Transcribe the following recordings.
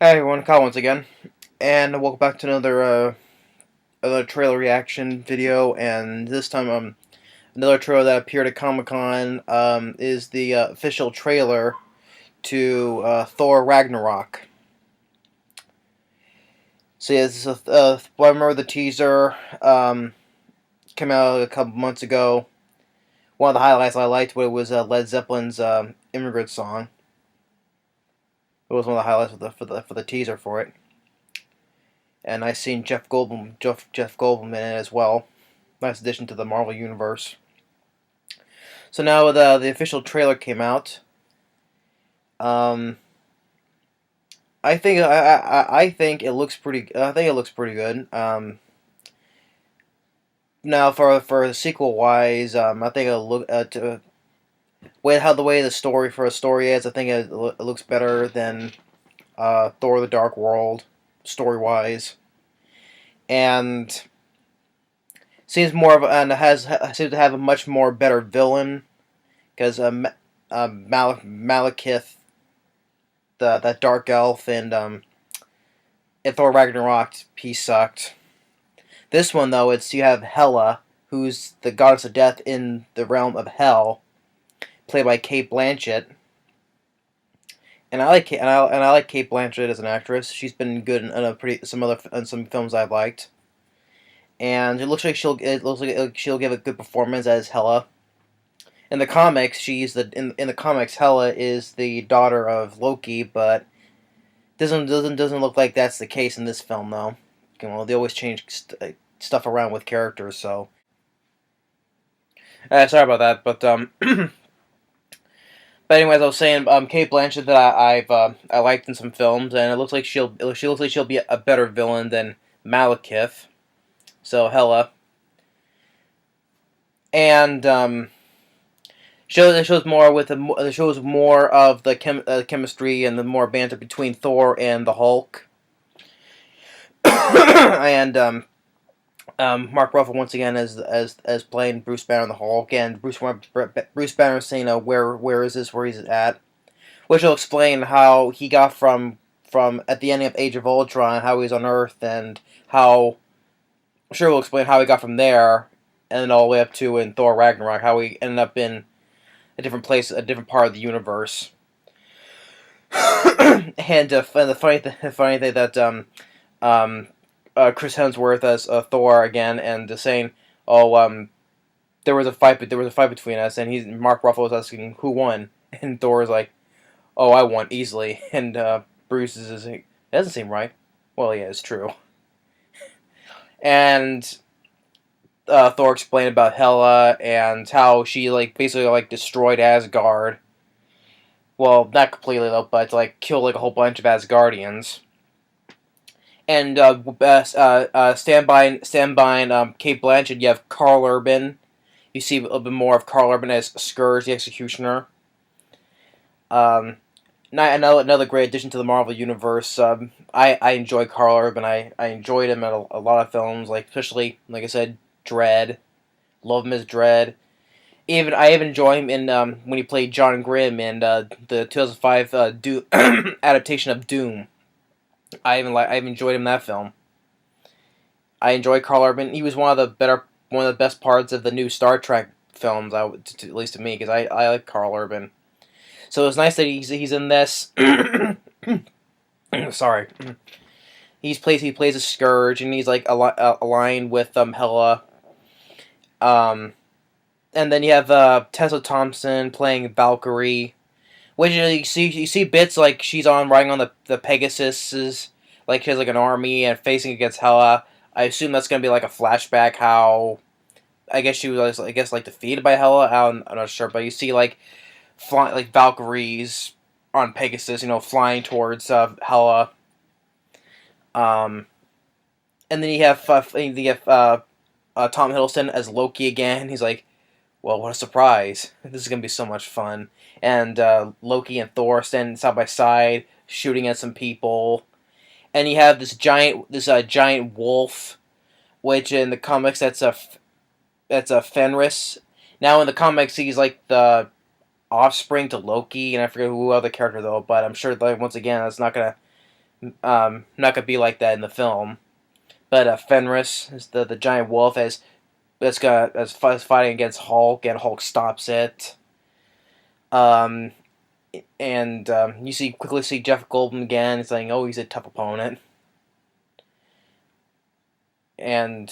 Hey everyone, Kyle once again, and welcome back to another trailer reaction video. And this time, another trailer that appeared at Comic Con is the official trailer to Thor Ragnarok. So yeah, this is I remember the teaser came out a couple months ago. One of the highlights I liked was Led Zeppelin's "Immigrant Song." It was one of the highlights for the teaser for it. And I seen Jeff Goldblum in it as well. Nice addition to the Marvel universe. So now the official trailer came out. Um, I think it looks pretty. I think it looks pretty good. Now for the sequel wise, I think it'll look to the way the story for a story is. I think it looks better than Thor: The Dark World story wise, and seems more of and seems to have a much more better villain because Malekith, that dark elf, and in Thor Ragnarok, he sucked. This one though, it's you have Hela, who's the goddess of death in the realm of hell, played by Kate Blanchett. And I like Kate Blanchett as an actress. She's been good in some films I've liked. And it looks like she'll give a good performance as Hela. In the comics, in the comics Hela is the daughter of Loki, but doesn't look like that's the case in this film though. You know, they always change stuff around with characters, so sorry about that. But anyways, I was saying Kate Blanchett that I liked in some films, and it looks like she looks like she'll be a better villain than Malekith, so Hela, and it shows more of the chemistry and the more banter between Thor and the Hulk, and Mark Ruffalo once again as playing Bruce Banner the Hulk, and Bruce Banner saying where is this, where he's at, which will explain how he got from at the ending of Age of Ultron, how he's on Earth, and how sure we'll explain how he got from there and then all the way up to in Thor Ragnarok, how he ended up in a different place, a different part of the universe. And the funny thing that Chris Hemsworth as Thor again, and saying, "Oh, there was a fight between us," and Mark Ruffalo was asking who won, and Thor is like, "Oh, I won easily," and Bruce is like, "That doesn't seem right." Well, yeah, it's true. And Thor explained about Hela and how she basically destroyed Asgard. Well, not completely though, but killed a whole bunch of Asgardians. And stand by Kate Blanchett. You have Karl Urban. You see a little bit more of Karl Urban as Scourge the Executioner. Another great addition to the Marvel universe. I enjoy Karl Urban. I enjoyed him in a lot of films, especially like I said, Dredd. Love him as Dredd. I even enjoy him in when he played John Grimm in the 2005 adaptation of Doom. I even enjoyed him in that film. I enjoy Karl Urban. He was one of the best parts of the new Star Trek films. At least to me, because I like Karl Urban. So it's nice that he's in this. Sorry, he plays a Scourge, and he's aligned with Hela. And then you have Tessa Thompson playing Valkyrie, which you see bits like she's riding on the Pegasuses, like she has an army and facing against Hela. I assume that's gonna be a flashback how I guess she was defeated by Hela. I'm not sure, but you see flying Valkyries on Pegasus, flying towards Hela. Um, and then you have Tom Hiddleston as Loki again. He's like, well, what a surprise! This is gonna be so much fun. And Loki and Thor standing side by side, shooting at some people. And you have this giant wolf, which in the comics that's a Fenris. Now in the comics he's like the offspring to Loki, and I forget who other character though. But I'm sure once again that's not gonna Not gonna be like that in the film. But Fenris, is the giant wolf, that's fighting against Hulk, and Hulk stops it. Um, and you quickly see Jeff Goldblum again, saying, "Oh, he's a tough opponent." And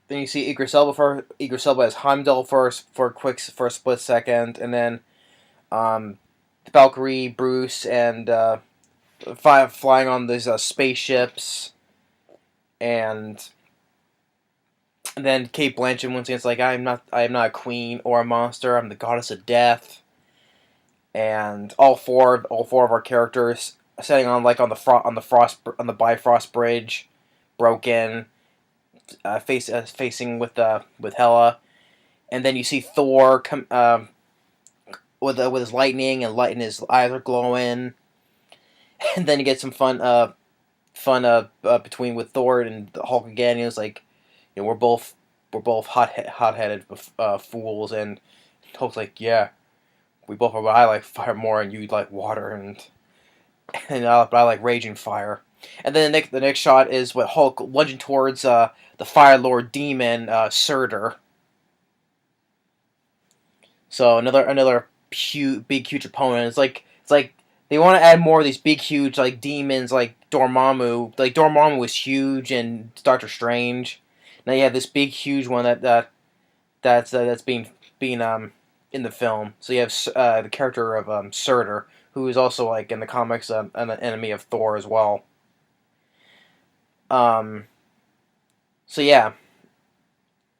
then you see Idris Elba as Heimdall for a split second, and then um, Valkyrie, Bruce, and flying on these spaceships, and then Kate Blanchett once again is like, I am not a queen or a monster. I'm the goddess of death." And all four of our characters setting on like on the Bifrost Bridge, broken, facing with Hela, and then you see Thor come with his lightning, and his eyes are glowing, and then you get some fun between with Thor and the Hulk again. He was like, we're both hot headed fools, and Hulk's like, yeah, we both are. But I like fire more, and you like water, but I like raging fire. And then the next shot is what Hulk lunging towards the Fire Lord demon Surtur. So another big huge opponent. It's like they want to add more of these big huge like demons like Dormammu. Like Dormammu was huge in Doctor Strange. Now you have this big huge one that's being in the film. So you have the character of Surtur, who is also like in the comics an enemy of Thor as well. Um, so yeah,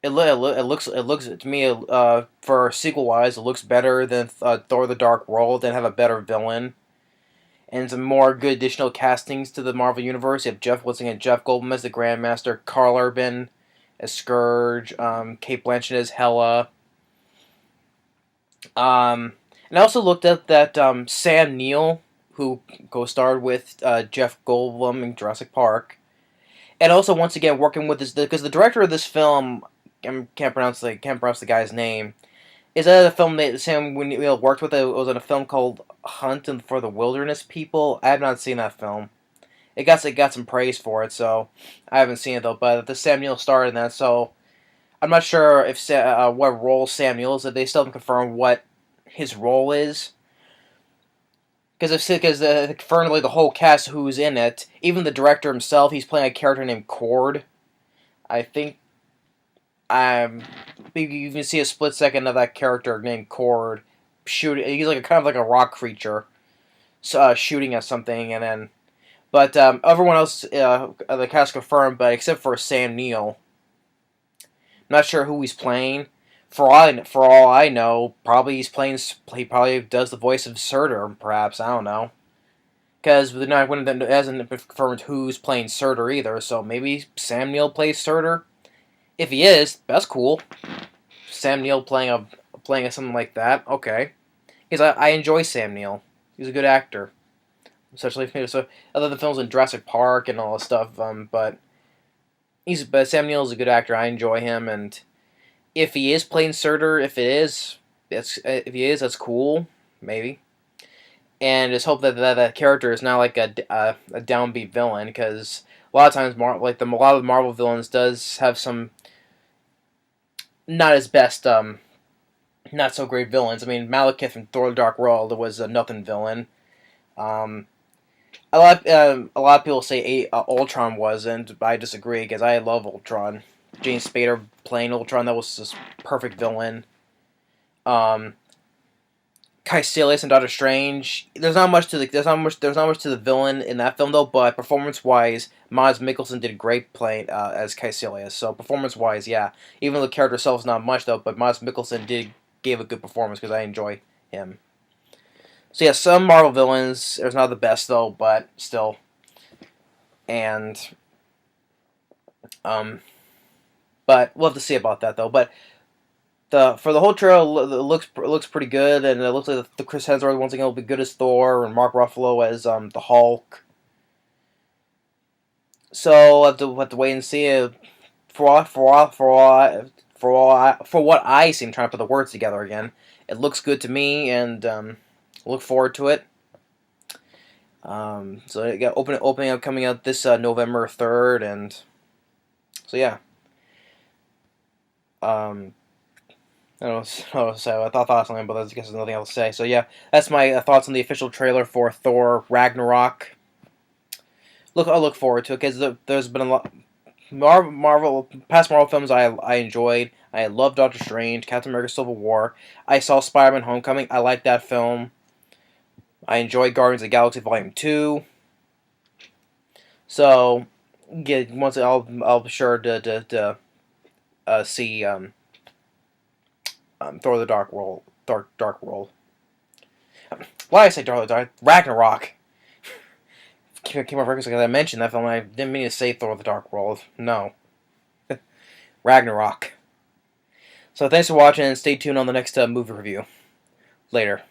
it looks to me for sequel wise, it looks better than Thor: The Dark World, and have a better villain and some more good additional castings to the Marvel universe. You have Jeff Goldblum as the Grandmaster, Karl Urban as Scourge, Kate Blanchett as Hela. And I also looked up that Sam Neill, who co-starred with Jeff Goldblum in Jurassic Park, and also once again working with this because the director of this film, can't pronounce the guy's name. Is that a film that Sam Neill worked with? It was in a film called Hunt for the Wilderness People. I have not seen that film. It got some praise for it, so I haven't seen it though. But the Sam Neill starred in that, so I'm not sure if what role Sam Neill is. If they still haven't confirmed what his role is, because currently the whole cast who's in it, even the director himself, he's playing a character named Cord. I think you can see a split second of that character named Cord shooting. He's like kind of like a rock creature, shooting at something, and then but everyone else the cast confirmed, but except for Sam Neill, I'm not sure who he's playing. For all I know, probably he's playing. He probably does the voice of Surtur, perhaps. I don't know, because it hasn't been confirmed who's playing Surtur either. So maybe Sam Neill plays Surtur. If he is, that's cool. Sam Neill playing something like that. Okay, because I enjoy Sam Neill. He's a good actor, especially so other than films in Jurassic Park and all this stuff. But Sam Neill is a good actor. I enjoy him, and if he is playing Surtur, if he is, that's cool, maybe. And just hope that character is not like a downbeat villain, because a lot of times, a lot of Marvel villains does have some not as best, not so great villains. I mean, Malekith from Thor: The Dark World was a nothing villain. Um, a lot of people say Ultron wasn't, but I disagree because I love Ultron. James Spader playing Ultron, that was just perfect villain. Um, Caecilius and Doctor Strange. There's not much to the villain in that film though, but performance wise, Mads Mikkelsen did great playing as Caecilius. So performance wise, yeah. Even though the character itself is not much though, but Mads Mikkelsen gave a good performance because I enjoy him. So yeah, some Marvel villains, there's not the best though, but still. And but we'll have to see about that though. But for the whole trailer, it looks pretty good, and it looks like the Chris Hemsworth once again will be good as Thor, and Mark Ruffalo as the Hulk. So we'll have to wait and see. For what I see, I'm trying to put the words together again. It looks good to me, and look forward to it. So it got opening up coming out this November 3rd, and so yeah. Um, I don't know, I don't know, so I thought something, but I guess there's nothing else to say. So yeah, that's my thoughts on the official trailer for Thor Ragnarok. I look forward to it because there's been a lot past Marvel films I enjoyed. I love Doctor Strange, Captain America: Civil War. I saw Spider-Man: Homecoming. I like that film. I enjoyed Guardians of the Galaxy Volume 2. So yeah, once I'll be sure to see Thor: The Dark World. Dark World. Why did I say Dark Ragnarok? Came off records because I mentioned that film. I didn't mean to say Thor: The Dark World. No, Ragnarok. So thanks for watching, and stay tuned on the next movie review. Later.